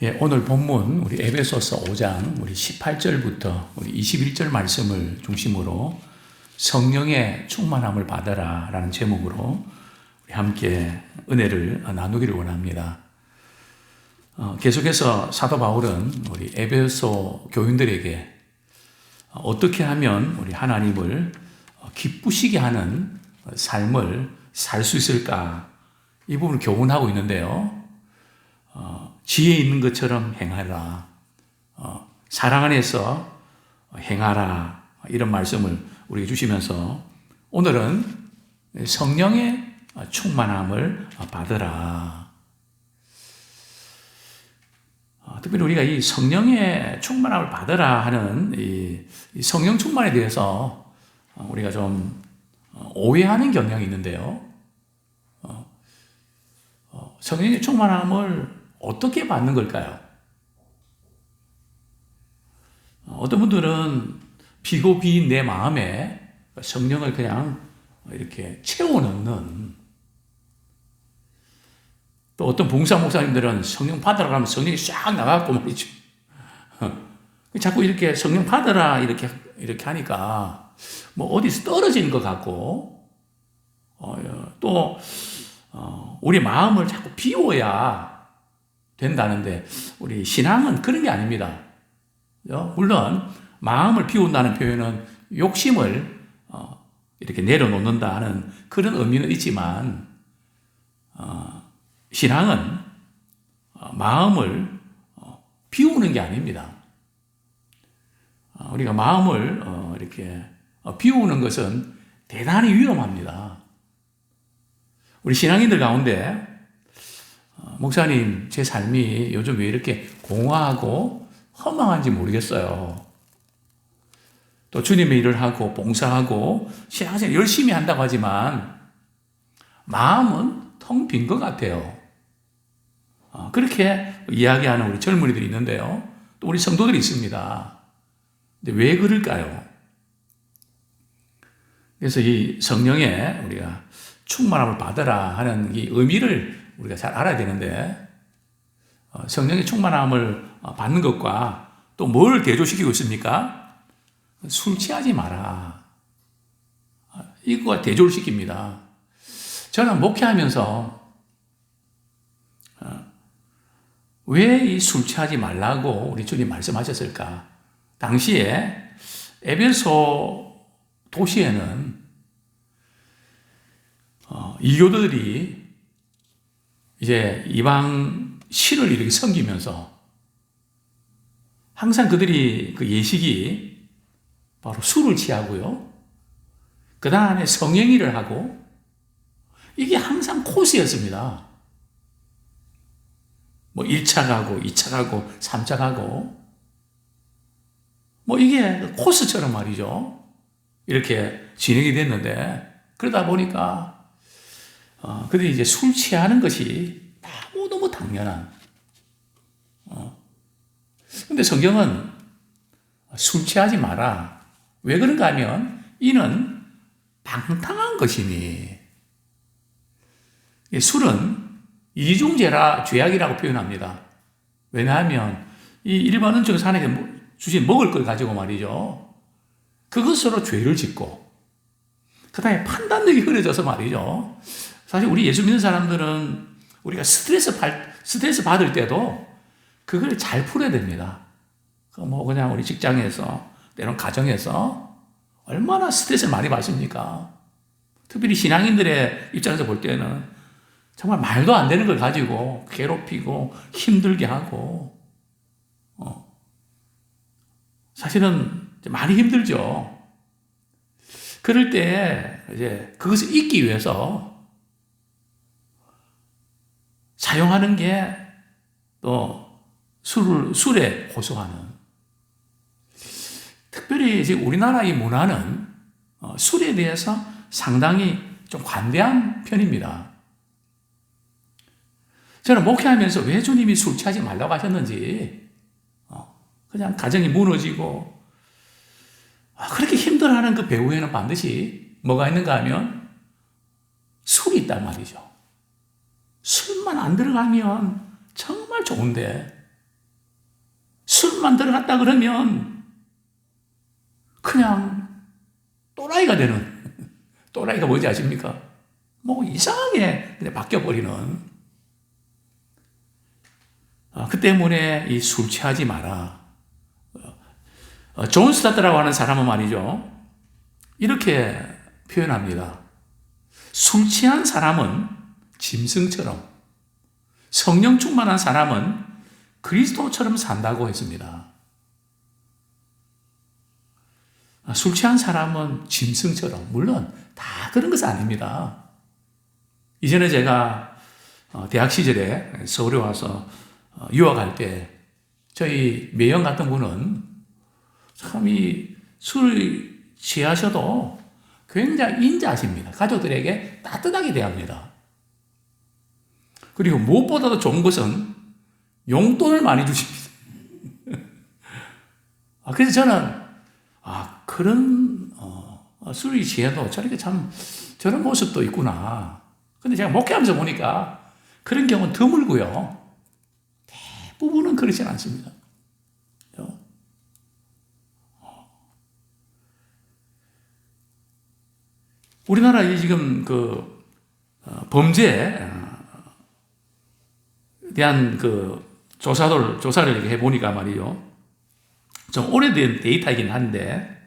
예, 오늘 본문 우리 에베소서 5장 우리 18절부터 우리 21절 말씀을 중심으로 성령의 충만함을 받아라라는 제목으로 우리 함께 은혜를 나누기를 원합니다. 계속해서 사도 바울은 우리 에베소 교인들에게 어떻게 하면 우리 하나님을 기쁘시게 하는 삶을 살 수 있을까, 이 부분을 교훈하고 있는데요. 지혜 있는 것처럼 행하라, 사랑 안에서 행하라, 이런 말씀을 우리에게 주시면서 오늘은 성령의 충만함을 받으라. 특별히 우리가 이 성령의 충만함을 받으라 하는 이 성령 충만에 대해서 우리가 좀 오해하는 경향이 있는데요. 성령의 충만함을 어떻게 받는 걸까요? 어떤 분들은 비고 비인 내 마음에 성령을 그냥 이렇게 채워넣는, 또 어떤 봉사 목사님들은 성령 받으라 하면 성령이 쫙 나가고 말이죠. 자꾸 이렇게 성령 받으라 이렇게 하니까 뭐 어디서 떨어지는 것 같고, 또 우리 마음을 자꾸 비워야 된다는데 우리 신앙은 그런 게 아닙니다. 물론 마음을 비운다는 표현은 욕심을 이렇게 내려놓는다 하는 그런 의미는 있지만, 신앙은 마음을 비우는 게 아닙니다. 우리가 마음을 이렇게 비우는 것은 대단히 위험합니다. 우리 신앙인들 가운데 목사님, 제 삶이 요즘 왜 이렇게 공허하고 허망한지 모르겠어요. 또 주님의 일을 하고 봉사하고 신앙생활 열심히 한다고 하지만 마음은 텅 빈 것 같아요. 그렇게 이야기하는 우리 젊은이들이 있는데요. 또 우리 성도들이 있습니다. 근데 왜 그럴까요? 그래서 이 성령의 우리가 충만함을 받으라 하는 이 의미를 우리가 잘 알아야 되는데, 성령의 충만함을 받는 것과 또 뭘 대조시키고 있습니까? 술 취하지 마라. 이거가 대조를 시킵니다. 저는 목회하면서 왜 이 술 취하지 말라고 우리 주님 말씀하셨을까? 당시에 에베소 도시에는 이교도들이 이제 이방 신을 이렇게 섬기면서 항상 그들이 그 예식이 바로 술을 취하고요, 그 다음에 성행위를 하고, 이게 항상 코스였습니다. 뭐 1차 가고 2차 가고 3차 가고, 뭐 이게 코스처럼 말이죠, 이렇게 진행이 됐는데, 그러다 보니까 그들이 이제 술 취하는 것이 너무 당연한. 근데 성경은 술 취하지 마라. 왜 그런가 하면 이는 방탕한 것이니. 술은 이중죄라 죄악이라고 표현합니다. 왜냐하면 이 일반 은총 사내에게 주신 먹을 걸 가지고 말이죠, 그것으로 죄를 짓고, 그 다음에 판단력이 흐려져서 말이죠, 사실 우리 예수 믿는 사람들은 우리가 스트레스 받을 때도 그걸 잘 풀어야 됩니다. 뭐 그냥 우리 직장에서, 때론 가정에서 얼마나 스트레스를 많이 받습니까? 특별히 신앙인들의 입장에서 볼 때는 정말 말도 안 되는 걸 가지고 괴롭히고 힘들게 하고, 사실은 많이 힘들죠. 그럴 때 이제 그것을 잊기 위해서 사용하는 게 또 술에 호소하는, 특별히 이제 우리나라 이 문화는 술에 대해서 상당히 좀 관대한 편입니다. 저는 목회하면서 왜 주님이 술 취하지 말라고 하셨는지, 그냥 가정이 무너지고 그렇게 힘들어하는 그 배후에는 반드시 뭐가 있는가 하면 술이 있단 말이죠. 술만 안 들어가면 정말 좋은데 술만 들어갔다 그러면 그냥 또라이가 되는, 또라이가 뭔지 아십니까? 뭐 이상하게 그냥 바뀌어버리는. 그 때문에 이 술 취하지 마라. 존 스타트라고 하는 사람은 말이죠, 이렇게 표현합니다. 술 취한 사람은 짐승처럼, 성령 충만한 사람은 그리스도처럼 산다고 했습니다. 술 취한 사람은 짐승처럼, 물론 다 그런 것은 아닙니다. 이전에 제가 대학 시절에 서울에 와서 유학할 때 저희 매형 같은 분은 참 이 술 취하셔도 굉장히 인자하십니다. 가족들에게 따뜻하게 대합니다. 그리고 무엇보다도 좋은 것은 용돈을 많이 주십니다. 그래서 저는 그런 술이 취해도 저렇게 참 저런 모습도 있구나. 근데 제가 목회하면서 보니까 그런 경우는 드물고요. 대부분은 그렇지 않습니다. 우리나라에 지금 그 범죄에 대한 그 조사를 이렇게 해보니까 말이죠, 좀 오래된 데이터이긴 한데,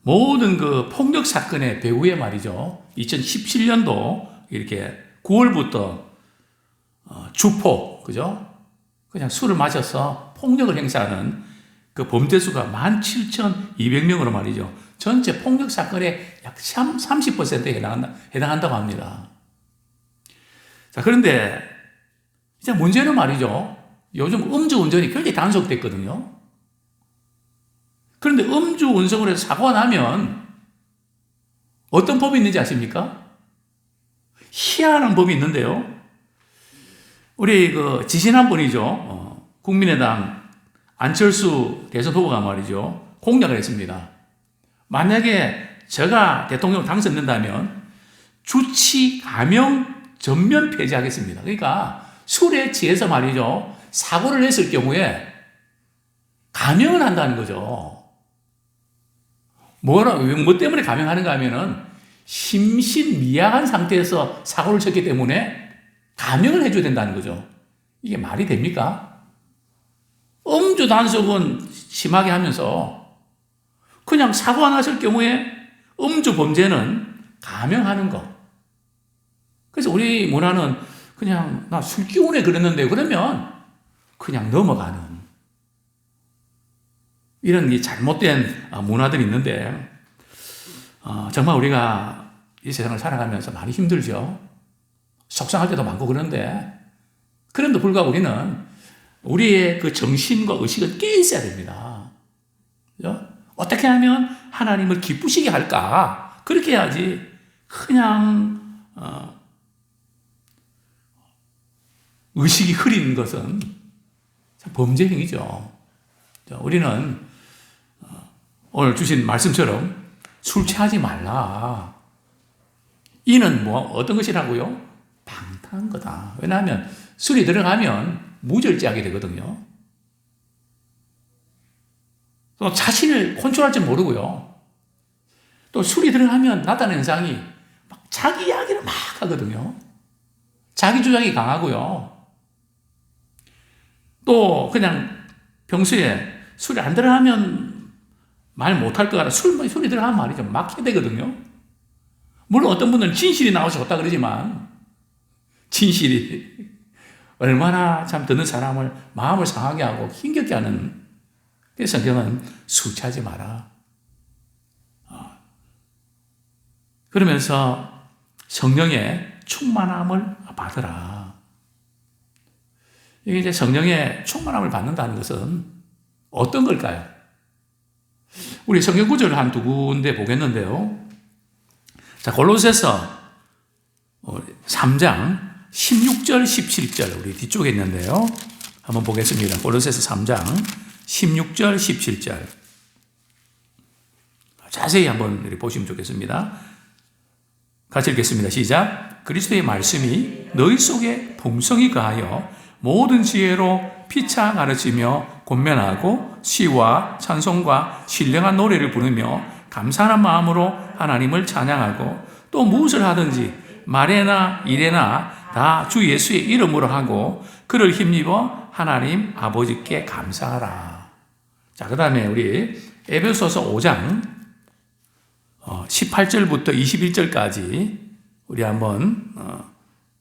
모든 그 폭력 사건의 배후에 말이죠, 2017년도 이렇게 9월부터 주포, 그죠? 그냥 술을 마셔서 폭력을 행사하는 그 범죄 수가 17,200명으로 말이죠, 전체 폭력 사건의 약 30%에 해당한다고 합니다. 자, 그런데 이제 문제는 말이죠, 요즘 음주운전이 굉장히 단속됐거든요. 그런데 음주운전을 해서 사고가 나면 어떤 법이 있는지 아십니까? 희한한 법이 있는데요. 우리 그 지지난 분이죠, 국민의당 안철수 대선 후보가 말이죠, 공약을 했습니다. 만약에 제가 대통령 당선된다면 주치 감형 전면 폐지하겠습니다. 그러니까 술에 취해서 말이죠, 사고를 냈을 경우에 감형을 한다는 거죠. 뭐 때문에 감형하는가 하면은 심신미약한 상태에서 사고를 쳤기 때문에 감형을 해줘야 된다는 거죠. 이게 말이 됩니까? 음주 단속은 심하게 하면서 그냥 사고가 났을 경우에 음주 범죄는 감형하는 거. 그래서 우리 문화는 그냥 나 술 기운에 그랬는데 그러면 그냥 넘어가는 이런 잘못된 문화들이 있는데, 정말 우리가 이 세상을 살아가면서 많이 힘들죠. 속상할 때도 많고 그런데, 그런데도 불구하고 우리는 우리의 그 정신과 의식을 깨 있어야 됩니다. 그죠? 어떻게 하면 하나님을 기쁘시게 할까? 그렇게 해야지 그냥 의식이 흐린 것은 범죄 행위죠. 우리는 오늘 주신 말씀처럼 술 취하지 말라. 이는 뭐 어떤 것이라고요? 방탕한 거다. 왜냐하면 술이 들어가면 무절제하게 되거든요. 또 자신을 컨트롤할 줄 모르고요. 또 술이 들어가면 나타나는 현상이 막 자기 이야기를 막 하거든요. 자기 주장이 강하고요. 또 그냥 평소에 술이 안 들어가면 말 못할 거 같아. 술이 들어가면 말이죠, 막히게 되거든요. 물론 어떤 분들은 진실이 나와서 좋다 그러지만 진실이 얼마나 참 듣는 사람을 마음을 상하게 하고 힘겹게 하는. 그래서 성경은 술 취하지 마라. 그러면서 성령의 충만함을 받으라. 이게 이제 성령의 충만함을 받는다는 것은 어떤 걸까요? 우리 성경 구절을 한 두 군데 보겠는데요. 자, 골로새서 3장 16절, 17절 우리 뒤쪽에 있는데요. 한번 보겠습니다. 골로새서 3장 16절, 17절 자세히 한번 보시면 좋겠습니다. 같이 읽겠습니다. 시작. 그리스도의 말씀이 너희 속에 풍성히 가하여 모든 지혜로 피차 가르치며 권면하고 시와 찬송과 신령한 노래를 부르며 감사하는 마음으로 하나님을 찬양하고 또 무엇을 하든지 말에나 일에나 다 주 예수의 이름으로 하고 그를 힘입어 하나님 아버지께 감사하라. 자, 그 다음에 우리 에베소서 5장 18절부터 21절까지 우리 한번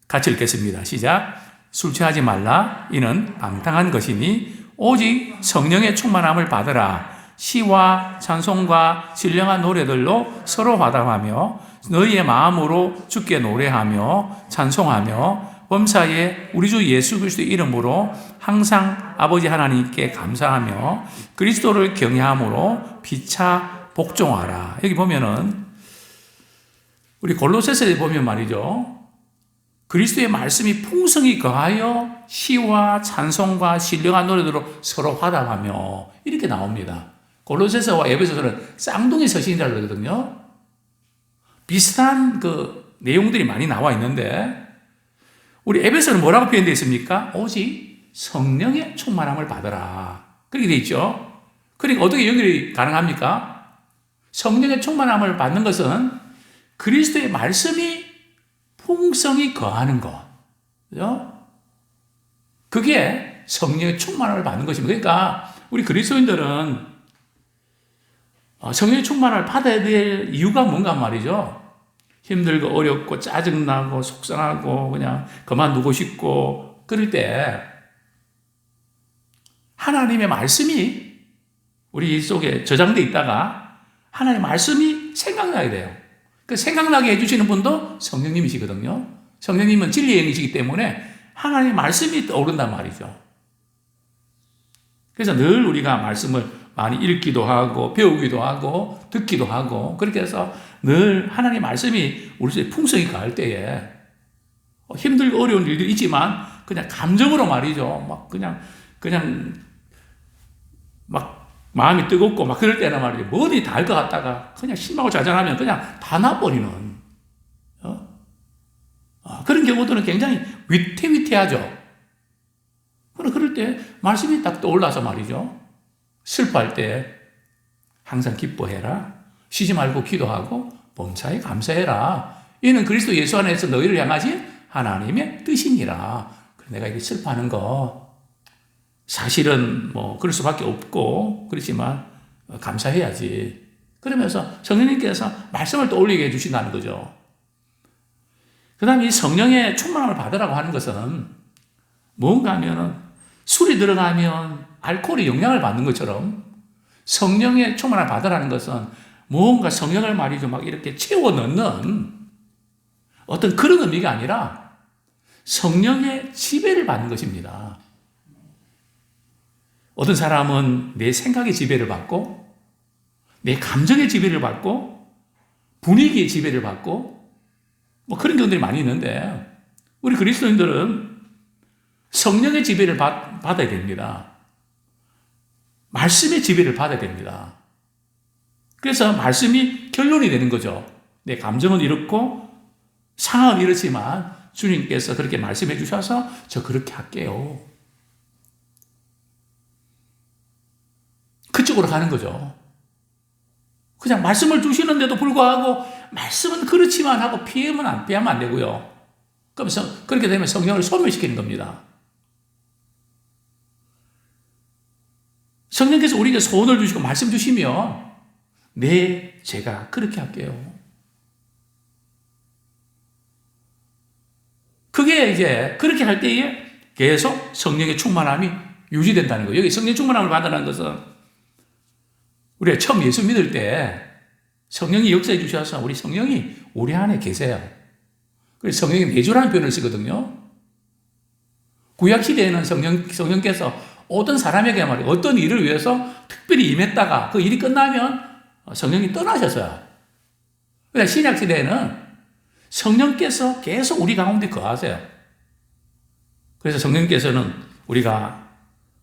같이 읽겠습니다. 시작. 술 취하지 말라. 이는 방탕한 것이니 오직 성령의 충만함을 받으라. 시와 찬송과 신령한 노래들로 서로 화답하며 너희의 마음으로 주께 노래하며 찬송하며 범사에 우리 주 예수 그리스도의 이름으로 항상 아버지 하나님께 감사하며 그리스도를 경외함으로 피차 복종하라. 여기 보면은 우리 골로새서에 보면 말이죠. 그리스도의 말씀이 풍성히 거하여 시와 찬송과 신령한 노래들로 서로 화답하며 이렇게 나옵니다. 골로새서와 에베소서는 쌍둥이 서신이라고 그러거든요. 비슷한 그 내용들이 많이 나와 있는데 우리 에베소는 뭐라고 표현되어 있습니까? 오직 성령의 충만함을 받으라. 그렇게 되어 있죠. 그러니까 어떻게 연결이 가능합니까? 성령의 충만함을 받는 것은 그리스도의 말씀이 풍성히 거하는 것. 그죠? 그게 성령의 충만함을 받는 것입니다. 그러니까 우리 그리스도인들은 성령의 충만함을 받아야 될 이유가 뭔가 말이죠. 힘들고 어렵고 짜증나고 속상하고 그냥 그만두고 싶고 그럴 때 하나님의 말씀이 우리 속에 저장되어 있다가 하나님의 말씀이 생각나야 돼요. 그 생각나게 해주시는 분도 성령님이시거든요. 성령님은 진리의 영이시기 때문에 하나님의 말씀이 떠오른단 말이죠. 그래서 늘 우리가 말씀을 많이 읽기도 하고 배우기도 하고 듣기도 하고 그렇게 해서 늘 하나님의 말씀이 우리 속에 풍성히 가할 때에 힘들고 어려운 일들이 있지만 그냥 감정으로 말이죠. 막 그냥 막 마음이 뜨겁고 막 그럴 때는 말이죠. 뭐든지 다 할 것 같다가 그냥 실망하고 좌절하면 그냥 다 나버리는 그런 경우들은 굉장히 위태위태하죠. 그럴 때 말씀이 딱 떠올라서 말이죠. 슬퍼할 때 항상 기뻐해라. 쉬지 말고 기도하고 범사에 감사해라. 이는 그리스도 예수 안에서 너희를 향하신 하나님의 뜻이니라. 내가 이렇게 슬퍼하는 거 사실은 뭐 그럴 수밖에 없고 그렇지만 감사해야지. 그러면서 성령님께서 말씀을 떠올리게 해주신다는 거죠. 그 다음에 이 성령의 충만함을 받으라고 하는 것은 뭔가 하면은 술이 들어가면 알코올이 영향을 받는 것처럼 성령의 충만함을 받으라는 것은 뭔가 성령을 말이죠. 막 이렇게 채워 넣는 어떤 그런 의미가 아니라 성령의 지배를 받는 것입니다. 어떤 사람은 내 생각의 지배를 받고 내 감정의 지배를 받고 분위기의 지배를 받고 뭐 그런 경우들이 많이 있는데 우리 그리스도인들은 성령의 지배를 받아야 됩니다. 말씀의 지배를 받아야 됩니다. 그래서 말씀이 결론이 되는 거죠. 내 감정은 이렇고 상황은 이렇지만 주님께서 그렇게 말씀해 주셔서 저 그렇게 할게요. 그쪽으로 가는 거죠. 그냥 말씀을 주시는데도 불구하고 말씀은 그렇지만 하고 피하면 안 되고요. 그럼 그렇게 되면 성령을 소멸시키는 겁니다. 성령께서 우리에게 소원을 주시고 말씀 주시면 네, 제가 그렇게 할게요. 그게 이제 그렇게 할 때에 계속 성령의 충만함이 유지된다는 거예요. 여기 성령 충만함을 받으라는 것은 우리가 처음 예수 믿을 때 성령이 역사해 주셔서 우리 성령이 우리 안에 계세요. 그래서 성령이 내주라는 표현을 쓰거든요. 구약시대에는 성령께서 어떤 사람에게 말이에요. 어떤 일을 위해서 특별히 임했다가 그 일이 끝나면 성령이 떠나셨어요. 그래서 신약시대에는 성령께서 계속 우리 가운데 거하세요. 그래서 성령께서는 우리가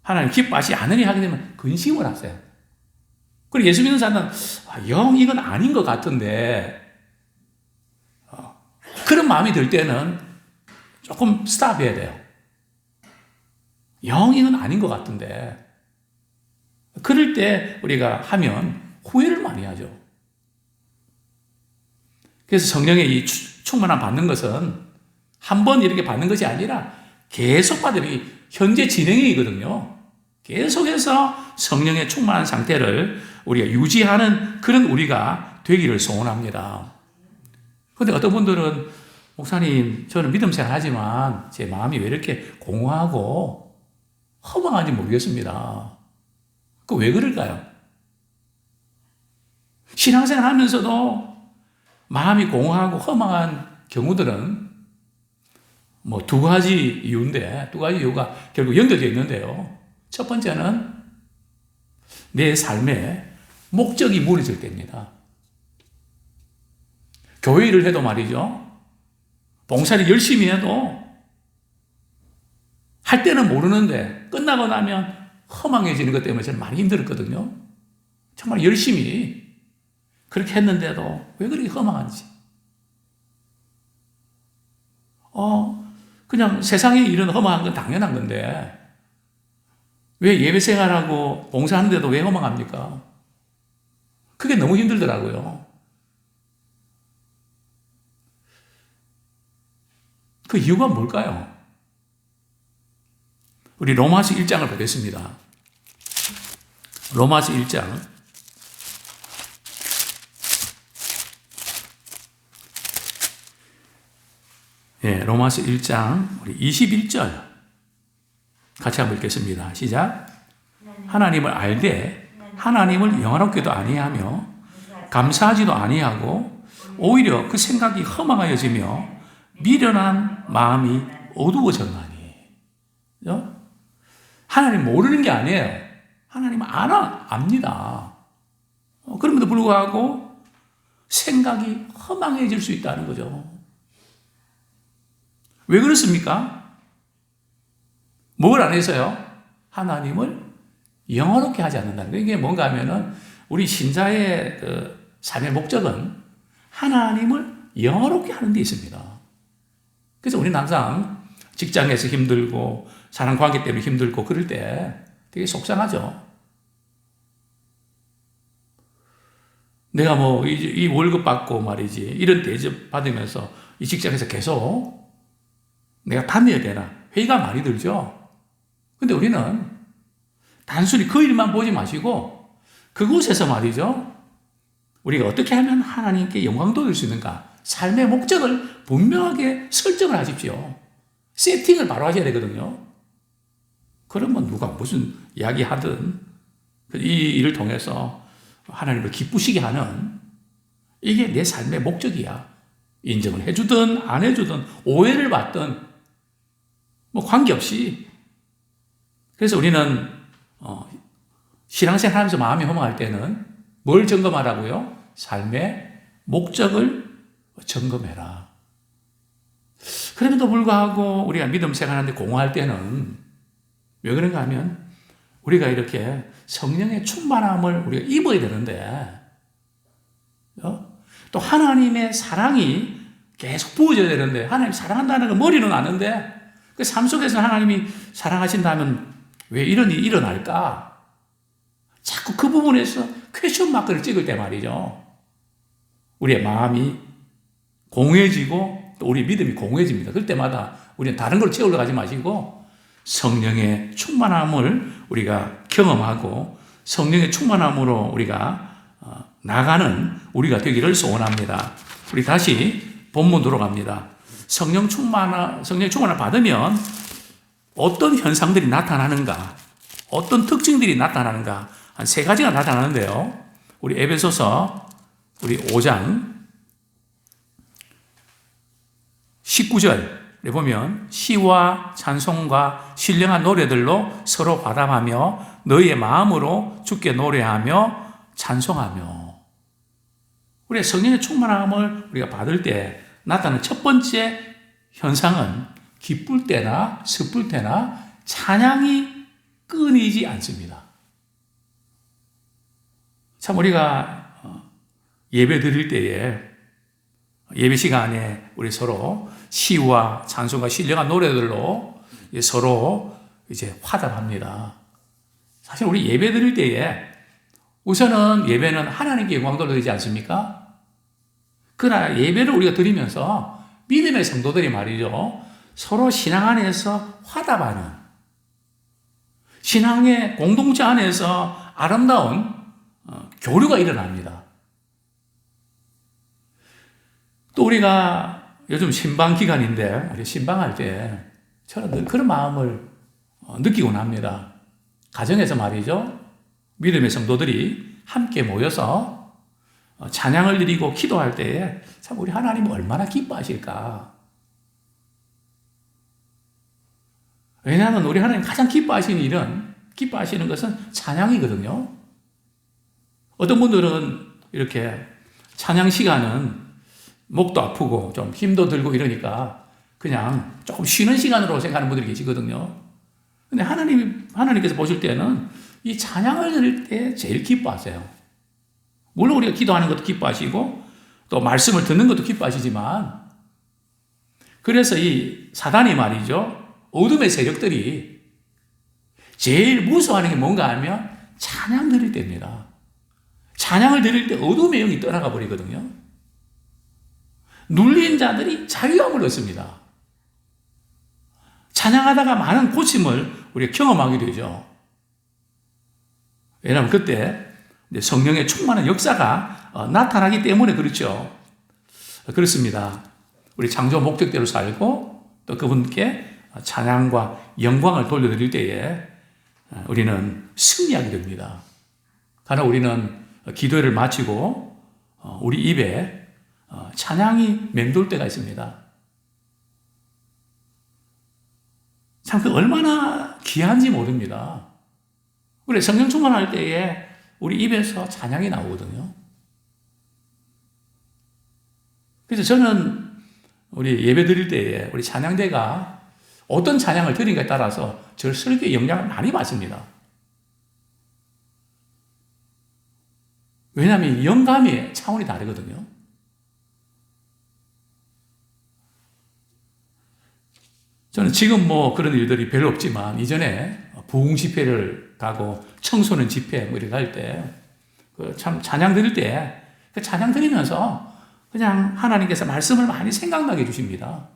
하나님 기뻐하지 않으니 하게 되면 근심을 하세요. 그리고 예수 믿는 사람은 영 이건 아닌 것 같은데 그런 마음이 들 때는 조금 스탑해야 돼요. 영 이건 아닌 것 같은데 그럴 때 우리가 하면 후회를 많이 하죠. 그래서 성령의 이 충만함 받는 것은 한 번 이렇게 받는 것이 아니라 계속 받으면 현재 진행이거든요. 계속해서 성령의 충만한 상태를 우리가 유지하는 그런 우리가 되기를 소원합니다. 그런데 어떤 분들은 목사님, 저는 믿음 생활하지만 제 마음이 왜 이렇게 공허하고 허망한지 모르겠습니다. 그 왜 그럴까요? 신앙생활 하면서도 마음이 공허하고 허망한 경우들은 뭐 두 가지 이유인데, 두 가지 이유가 결국 연결되어 있는데요. 첫 번째는 내 삶에 목적이 무너질 때입니다. 교회 일을 해도 말이죠. 봉사를 열심히 해도 할 때는 모르는데 끝나고 나면 허망해지는 것 때문에 저는 많이 힘들었거든요. 정말 열심히 그렇게 했는데도 왜 그렇게 허망한지. 그냥 세상의 일은 허망한 건 당연한 건데 왜 예배 생활하고 봉사하는데도 왜 허망합니까? 그게 너무 힘들더라고요. 그 이유가 뭘까요? 우리 로마서 1장을 보겠습니다. 로마서 1장. 예, 로마서 1장 우리 21절 같이 한번 읽겠습니다. 시작. 하나님을 알되 하나님을 영화롭게도 아니하며 감사하지도 아니하고 오히려 그 생각이 허망하여지며 미련한 마음이 어두워졌나니. 하나님 모르는 게 아니에요. 하나님은 압니다. 그럼에도 불구하고 생각이 허망해질 수 있다는 거죠. 왜 그렇습니까? 뭘 안 해서요? 하나님을 영화롭게 하지 않는다는 거예요. 이게 뭔가 하면은 우리 신자의 그 삶의 목적은 하나님을 영화롭게 하는 데 있습니다. 그래서 우리는 항상 직장에서 힘들고 사람 관계 때문에 힘들고 그럴 때 되게 속상하죠. 내가 뭐 이 월급 받고 말이지 이런 대접 받으면서 이 직장에서 계속 내가 다녀야 되나 회의가 많이 들죠. 근데 우리는 단순히 그 일만 보지 마시고 그곳에서 말이죠. 우리가 어떻게 하면 하나님께 영광 돌릴 수 있는가? 삶의 목적을 분명하게 설정을 하십시오. 세팅을 바로 하셔야 되거든요. 그러면 누가 무슨 이야기 하든 이 일을 통해서 하나님을 기쁘시게 하는 이게 내 삶의 목적이야. 인정을 해주든 안 해주든 오해를 받든 뭐 관계없이. 그래서 우리는 신앙생활 하면서 마음이 허망할 때는 뭘 점검하라고요? 삶의 목적을 점검해라. 그럼에도 불구하고 우리가 믿음 생활하는데 공허할 때는 왜 그런가 하면 우리가 이렇게 성령의 충만함을 우리가 입어야 되는데 또 하나님의 사랑이 계속 부어져야 되는데 하나님 사랑한다는 건 머리는 아는데 그 삶 속에서 하나님이 사랑하신다면 왜 이런 일이 일어날까? 자꾸 그 부분에서 퀘스천 마크를 찍을 때 말이죠. 우리의 마음이 공허해지고 또 우리 믿음이 공허해집니다. 그럴 때마다 우리는 다른 걸 채우러 가지 마시고 성령의 충만함을 우리가 경험하고 성령의 충만함으로 우리가 나가는 우리가 되기를 소원합니다. 우리 다시 본문으로 갑니다. 성령 충만을 받으면 어떤 현상들이 나타나는가, 어떤 특징들이 나타나는가, 한 세 가지가 나타나는데요. 우리 에베소서 우리 5장 19절에 보면 시와 찬송과 신령한 노래들로 서로 화답하며 너희의 마음으로 주께 노래하며 찬송하며. 우리의 성령의 충만함을 우리가 받을 때 나타나는 첫 번째 현상은 기쁠 때나 슬플 때나 찬양이 끊이지 않습니다. 참 우리가 예배 드릴 때에 예배 시간에 우리 서로 시와 찬송과 신령한 노래들로 서로 이제 화답합니다. 사실 우리 예배 드릴 때에 우선은 예배는 하나님께 영광 돌려드리지 않습니까? 그러나 예배를 우리가 드리면서 믿음의 성도들이 말이죠. 서로 신앙 안에서 화답하는, 신앙의 공동체 안에서 아름다운 교류가 일어납니다. 또 우리가 요즘 신방 기간인데, 우리 신방할 때 저는 늘 그런 마음을 느끼곤 합니다. 가정에서 말이죠. 믿음의 성도들이 함께 모여서 찬양을 드리고 기도할 때에 참 우리 하나님은 얼마나 기뻐하실까. 왜냐하면 우리 하나님 가장 기뻐하시는 것은 찬양이거든요. 어떤 분들은 이렇게 찬양 시간은 목도 아프고 좀 힘도 들고 이러니까 그냥 조금 쉬는 시간으로 생각하는 분들이 계시거든요. 근데 하나님께서 보실 때는 이 찬양을 드릴 때 제일 기뻐하세요. 물론 우리가 기도하는 것도 기뻐하시고 또 말씀을 듣는 것도 기뻐하시지만, 그래서 이 사단이 말이죠. 어둠의 세력들이 제일 무서워하는 게 뭔가 하면 찬양 드릴 때입니다. 찬양을 드릴 때 어둠의 영이 떠나가 버리거든요. 눌린 자들이 자유함을 얻습니다. 찬양하다가 많은 고침을 우리가 경험하게 되죠. 왜냐하면 그때 성령의 충만한 역사가 나타나기 때문에 그렇죠. 그렇습니다. 우리 창조 목적대로 살고 또 그분께 찬양과 영광을 돌려드릴 때에 우리는 승리하게 됩니다. 그러나 우리는 기도를 마치고 우리 입에 찬양이 맴돌 때가 있습니다. 참 그 얼마나 귀한지 모릅니다. 우리 성령 충만할 때에 우리 입에서 찬양이 나오거든요. 그래서 저는 우리 예배 드릴 때에 우리 찬양대가 어떤 찬양을 드리는가에 따라서 저 설교에 영향을 많이 받습니다. 왜냐하면 영감의 차원이 다르거든요. 저는 지금 뭐 그런 일들이 별로 없지만 이전에 부흥 집회를 가고 청소년 집회 뭐 이렇게 갈 때 참 찬양 드릴 때 그 찬양 드리면서 그냥 하나님께서 말씀을 많이 생각나게 해주십니다.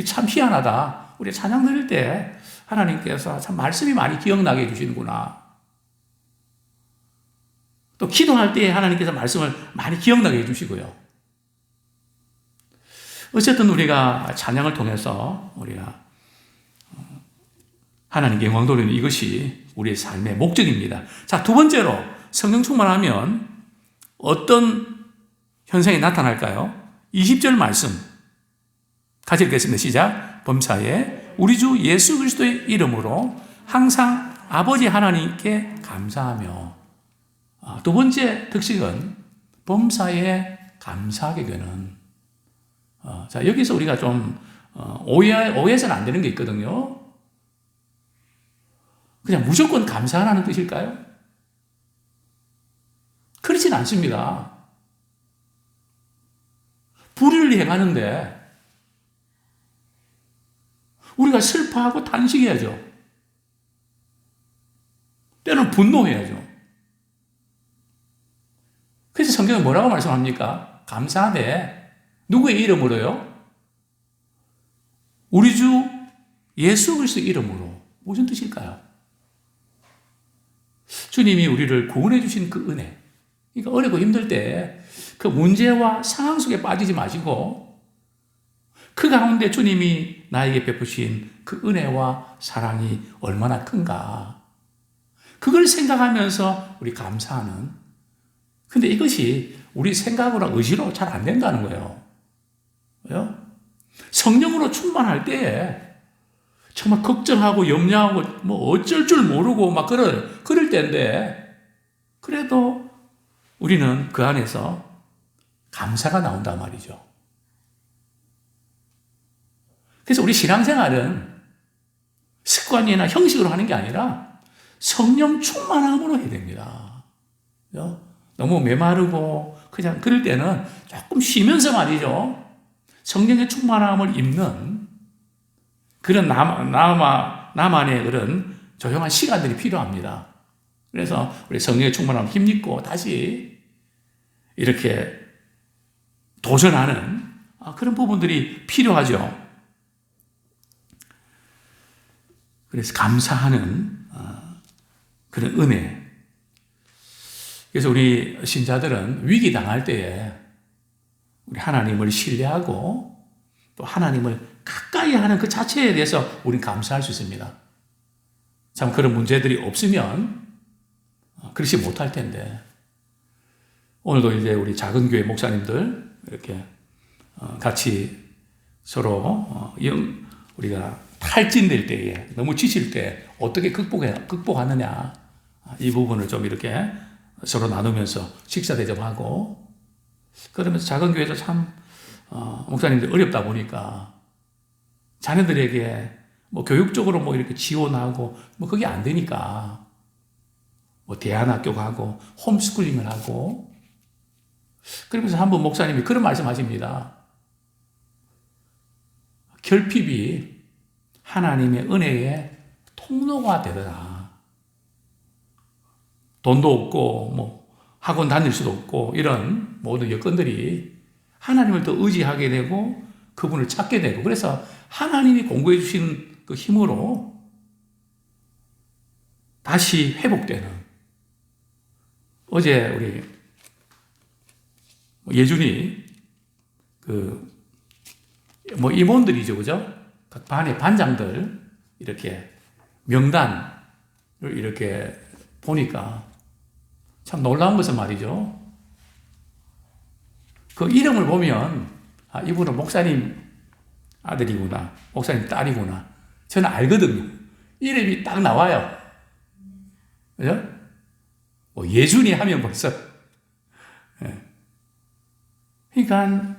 참 희한하다. 우리 찬양 드릴 때 하나님께서 참 말씀이 많이 기억나게 해주시는구나. 또 기도할 때 하나님께서 말씀을 많이 기억나게 해주시고요. 어쨌든 우리가 찬양을 통해서 우리가 하나님께 영광 돌리는 이것이 우리의 삶의 목적입니다. 자, 두 번째로 성령 충만하면 어떤 현상이 나타날까요? 20절 말씀 같이 읽겠습니다. 시작. 범사에 우리 주 예수 그리스도의 이름으로 항상 아버지 하나님께 감사하며. 두 번째 특식은 범사에 감사하게 되는. 자, 여기서 우리가 좀 오해해서는 안 되는 게 있거든요. 그냥 무조건 감사하라는 뜻일까요? 그렇진 않습니다. 불의를 행하는데 우리가 슬퍼하고 탄식해야죠. 때로는 분노해야죠. 그래서 성경은 뭐라고 말씀합니까? 감사하되 누구의 이름으로요? 우리 주 예수 그리스도 이름으로. 무슨 뜻일까요? 주님이 우리를 구원해 주신 그 은혜. 그러니까 어렵고 힘들 때 그 문제와 상황 속에 빠지지 마시고 그 가운데 주님이 나에게 베푸신 그 은혜와 사랑이 얼마나 큰가. 그걸 생각하면서 우리 감사하는. 근데 이것이 우리 생각으로 의지로 잘 안 된다는 거예요. 왜요? 성령으로 충만할 때에 정말 걱정하고 염려하고 뭐 어쩔 줄 모르고 막 그럴 때인데 그래도 우리는 그 안에서 감사가 나온단 말이죠. 그래서 우리 신앙생활은 습관이나 형식으로 하는 게 아니라 성령 충만함으로 해야 됩니다. 너무 메마르고 그냥 그럴 때는 조금 쉬면서 말이죠. 성령의 충만함을 입는 그런 나만의 그런 조용한 시간들이 필요합니다. 그래서 우리 성령의 충만함을 힘입고 다시 이렇게 도전하는 그런 부분들이 필요하죠. 그래서 감사하는 그런 은혜. 그래서 우리 신자들은 위기 당할 때에 우리 하나님을 신뢰하고 또 하나님을 가까이 하는 그 자체에 대해서 우리는 감사할 수 있습니다. 참 그런 문제들이 없으면 그렇지 못할 텐데 오늘도 이제 우리 작은 교회 목사님들 이렇게 같이 서로 우리가 탈진될 때에 너무 지칠 때 어떻게 극복하느냐 이 부분을 좀 이렇게 서로 나누면서 식사 대접하고 그러면서 작은 교회도 참 목사님들 어렵다 보니까 자녀들에게 뭐 교육적으로 뭐 이렇게 지원하고 뭐 그게 안 되니까 뭐 대안학교 가고 홈스쿨링을 하고 그러면서 한번 목사님이 그런 말씀하십니다. 결핍이 하나님의 은혜의 통로가 되더라. 돈도 없고 뭐 학원 다닐 수도 없고 이런 모든 여건들이 하나님을 더 의지하게 되고 그분을 찾게 되고 그래서 하나님이 공급해 주신 그 힘으로 다시 회복되는 어제 우리 예준이 뭐 임원들이죠, 그죠? 각 반의 반장들 이렇게 명단을 이렇게 보니까 참 놀라운 것은 말이죠. 그 이름을 보면 이분은 목사님 아들이구나, 목사님 딸이구나. 저는 알거든요. 이름이 딱 나와요. 그죠? 뭐 예준이 하면 벌써. 그러니까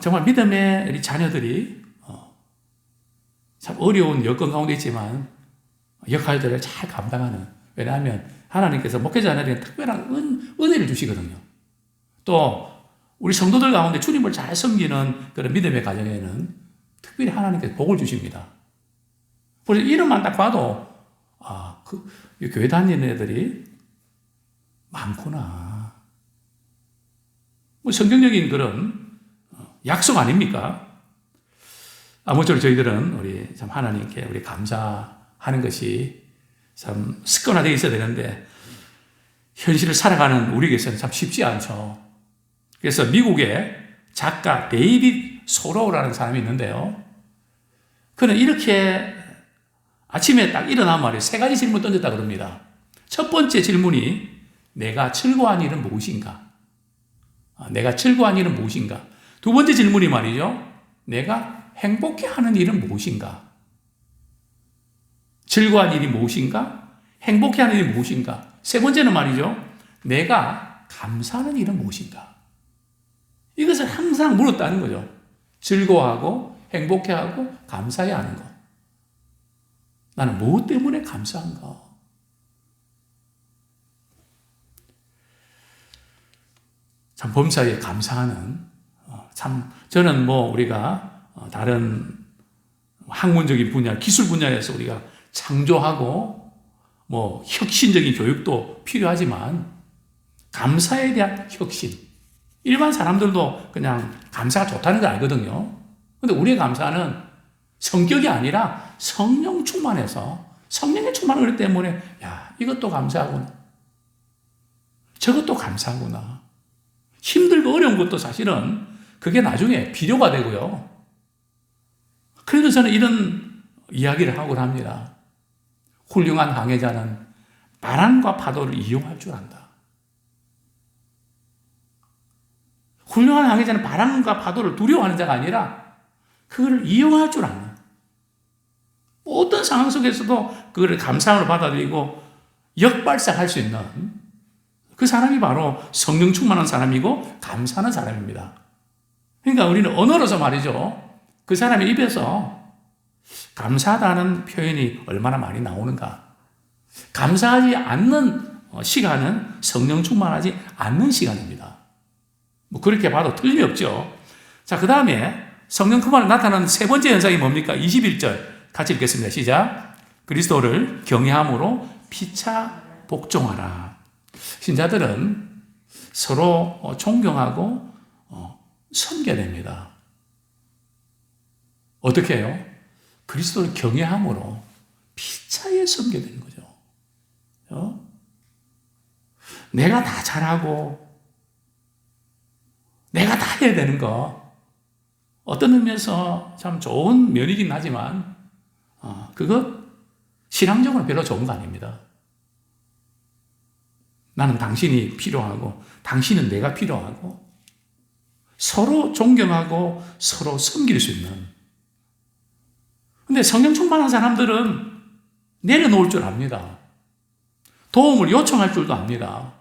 정말 믿음의 우리 자녀들이 참 어려운 여건 가운데 있지만 역할들을 잘 감당하는. 왜냐하면 하나님께서 목회자 자녀들에게 특별한 은혜를 주시거든요. 또 우리 성도들 가운데 주님을 잘 섬기는 그런 믿음의 가정에는 특별히 하나님께서 복을 주십니다. 그래서 이름만 딱 봐도 교회 다니는 애들이 많구나. 뭐 성경적인 그런 약속 아닙니까? 아무쪼록 저희들은 우리 참 하나님께 우리 감사하는 것이 참 습관화되어 있어야 되는데 현실을 살아가는 우리에게서는 참 쉽지 않죠. 그래서 미국의 작가 데이빗 소로우라는 사람이 있는데요. 그는 이렇게 아침에 딱 일어나면 말이에요. 3가지 질문 던졌다 그럽니다. 첫 번째 질문이 내가 즐거워하는 일은 무엇인가? 내가 즐거워하는 일은 무엇인가? 두 번째 질문이 말이죠. 내가 행복해하는 일은 무엇인가? 즐거워하는 일이 무엇인가? 행복해하는 일이 무엇인가? 세 번째는 말이죠. 내가 감사하는 일은 무엇인가? 이것을 항상 물었다는 거죠. 즐거워하고 행복해하고 감사해야 하는 것. 나는 무엇 때문에 감사한가? 참 범사에 감사하는 참 저는 뭐 우리가 다른 학문적인 분야, 기술 분야에서 우리가 창조하고 뭐 혁신적인 교육도 필요하지만 감사에 대한 혁신. 일반 사람들도 그냥 감사가 좋다는 걸 알거든요. 근데 우리의 감사는 성격이 아니라 성령 충만해서 성령의 충만한 것 때문에 야, 이것도 감사하구나. 저것도 감사하구나. 힘들고 어려운 것도 사실은 그게 나중에 비료가 되고요. 그래서 저는 이런 이야기를 하곤 합니다. 훌륭한 항해자는 바람과 파도를 이용할 줄 안다. 훌륭한 항해자는 바람과 파도를 두려워하는 자가 아니라 그걸 이용할 줄 아는. 어떤 상황 속에서도 그걸 감상으로 받아들이고 역발상할 수 있는 그 사람이 바로 성령 충만한 사람이고 감사하는 사람입니다. 그러니까 우리는 언어로서 말이죠. 그 사람의 입에서 감사하다는 표현이 얼마나 많이 나오는가. 감사하지 않는 시간은 성령 충만하지 않는 시간입니다. 뭐 그렇게 봐도 틀림이 없죠. 자, 그 다음에 성령 충만으로 나타나는 세 번째 현상이 뭡니까? 21절 같이 읽겠습니다. 시작. 그리스도를 경외함으로 피차 복종하라. 신자들은 서로 존경하고 섬겨야 됩니다. 어떻게 해요? 그리스도를 경외함으로 피차에 섬겨야 되는 거죠. 내가 다 잘하고 내가 다 해야 되는 거 어떤 의미에서 참 좋은 면이긴 하지만 그것 신앙적으로 별로 좋은 거 아닙니다. 나는 당신이 필요하고 당신은 내가 필요하고 서로 존경하고 서로 섬길 수 있는. 근데 성령 충만한 사람들은 내려놓을 줄 압니다. 도움을 요청할 줄도 압니다.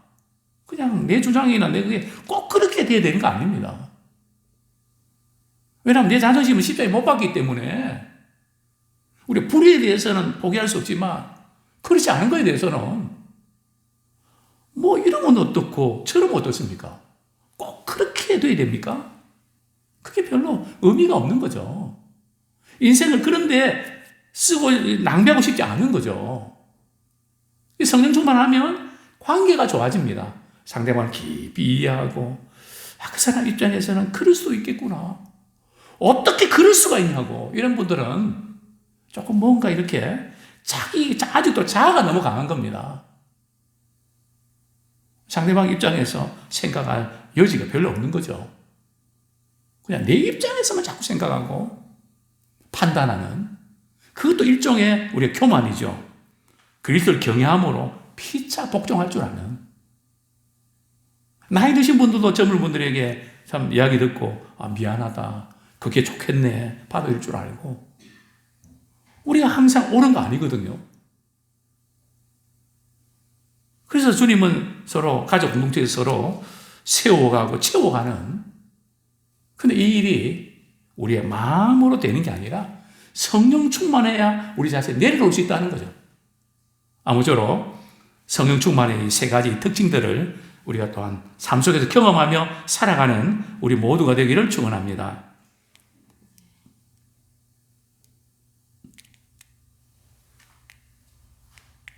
그냥 내 주장이나 내 그게 꼭 그렇게 돼야 되는 거 아닙니다. 왜냐하면 내 자존심은 십자가에 못 박기 때문에 우리 불의에 대해서는 포기할 수 없지만 그렇지 않은 거에 대해서는 뭐 이러면 어떻고 저러면 어떻습니까? 꼭 그렇게 돼야 됩니까? 그게 별로 의미가 없는 거죠. 인생을 그런데 쓰고 낭비하고 싶지 않은 거죠. 성령 충만하면 관계가 좋아집니다. 상대방을 깊이 이해하고 그 사람 입장에서는 그럴 수도 있겠구나. 어떻게 그럴 수가 있냐고. 이런 분들은 조금 뭔가 이렇게 아직도 자아가 너무 강한 겁니다. 상대방 입장에서 생각할 여지가 별로 없는 거죠. 그냥 내 입장에서만 자꾸 생각하고 판단하는 그것도 일종의 우리의 교만이죠. 그리스도를 경외함으로 피차 복종할 줄 아는. 나이 드신 분들도 젊은 분들에게 참 이야기 듣고 미안하다. 그게 좋겠네. 받아줄 줄 알고. 우리가 항상 옳은 거 아니거든요. 그래서 주님은 서로 가족 공동체에서 서로 세워가고 채워가는. 근데 이 일이 우리의 마음으로 되는 게 아니라 성령 충만해야 우리 자신이 내려올 수 있다는 거죠. 아무쪼록 성령 충만의 이 세 가지 특징들을 우리가 또한 삶 속에서 경험하며 살아가는 우리 모두가 되기를 축원합니다.